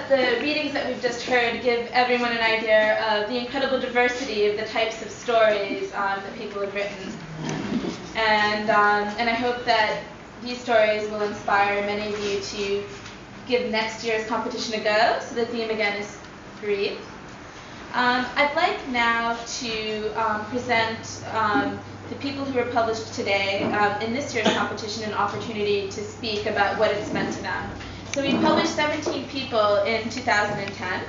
the readings that we've just heard give everyone an idea of the incredible diversity of the types of stories that people have written. And I hope that these stories will inspire many of you to give next year's competition a go. So the theme again is grief. I'd like now to present the people who were published today in this year's competition an opportunity to speak about what it's meant to them. So we published 17 people in 2010,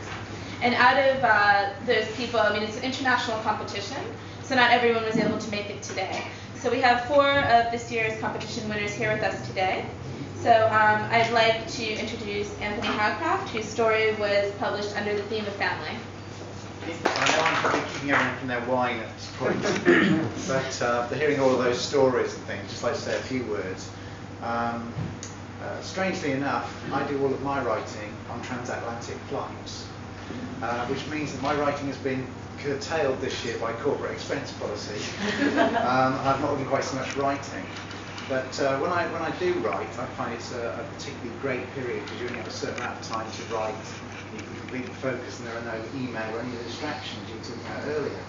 and out of those people, I mean, it's an international competition, so not everyone was able to make it today. So we have 4 of this year's competition winners here with us today. So I'd like to introduce Anthony Howcraft, whose story was published under the theme of family. I know I'm probably keeping everyone from their wine at this point, but after hearing all of those stories and things, just like to say a few words. Strangely enough, I do all of my writing on transatlantic flights, which means that my writing has been curtailed this year by corporate expense policy. I've not done quite so much writing, but when I do write, I find it's a particularly great period because you only have a certain amount of time to write. You can completely focus, and there are no email or any distractions you were talking about earlier.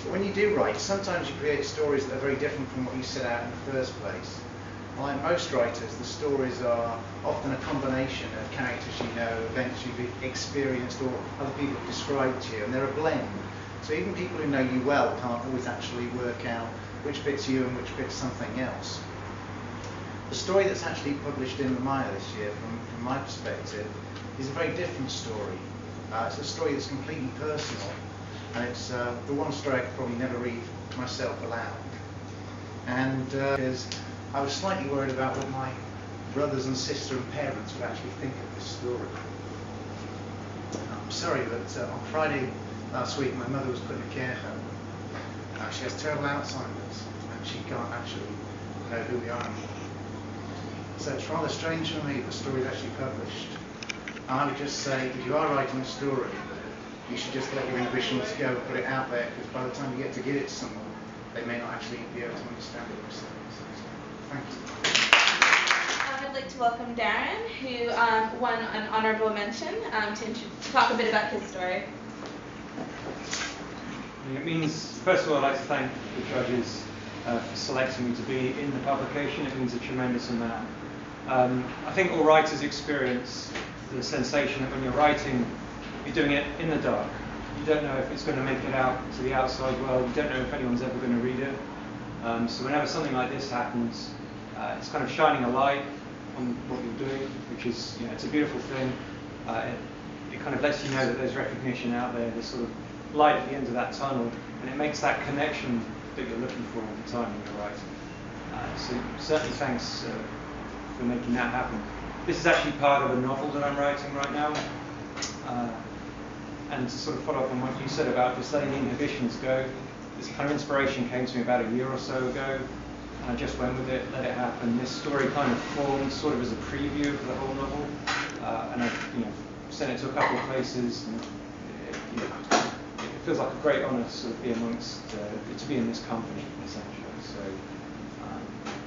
But when you do write, sometimes you create stories that are very different from what you set out in the first place. Like most writers, the stories are often a combination of characters you know, events you've experienced, or other people have described to you, and they're a blend. So even people who know you well can't always actually work out which bit's you and which bit's something else. The story that's actually published in Momaya this year, from my perspective, is a very different story. It's a story that's completely personal, and it's the one story I could probably never read myself aloud. And because I was slightly worried about what my brothers and sister and parents would actually think of this story. I'm sorry, but on Friday last week my mother was put in a care home. She has terrible Alzheimer's, and she can't actually know who we are anymore. So it's rather strange for me the story is actually published. I would just say, if you are writing a story, you should just let your inhibitions go and put it out there, because by the time you get to give it to someone, they may not actually be able to understand it themselves. Thank you. I'd like to welcome Darren, who won an honorable mention, to talk a bit about his story. It means, first of all, I'd like to thank the judges for selecting me to be in the publication. It means a tremendous amount. I think all writers experience the sensation that when you're writing, you're doing it in the dark. You don't know if it's going to make it out to the outside world. You don't know if anyone's ever going to read it. So whenever something like this happens, it's kind of shining a light on what you're doing, which is, it's a beautiful thing. It kind of lets you know that there's recognition out there, there's sort of light at the end of that tunnel, and it makes that connection that you're looking for all the time when you're writing. So certainly thanks for making that happen. This is actually part of a novel that I'm writing right now. And to sort of follow up on what you said about just letting inhibitions go, this kind of inspiration came to me about a year or so ago, and I just went with it, let it happen. This story kind of formed sort of as a preview of the whole novel, and I sent it to a couple of places, and it feels like a great honour to sort of be amongst, to be in this company, essentially. So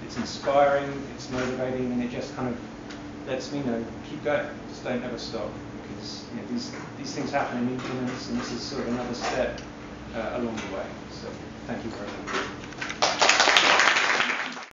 it's inspiring, it's motivating, and it just kind of lets me know, keep going, just don't ever stop, because these things happen in increments, and this is sort of another step along the way.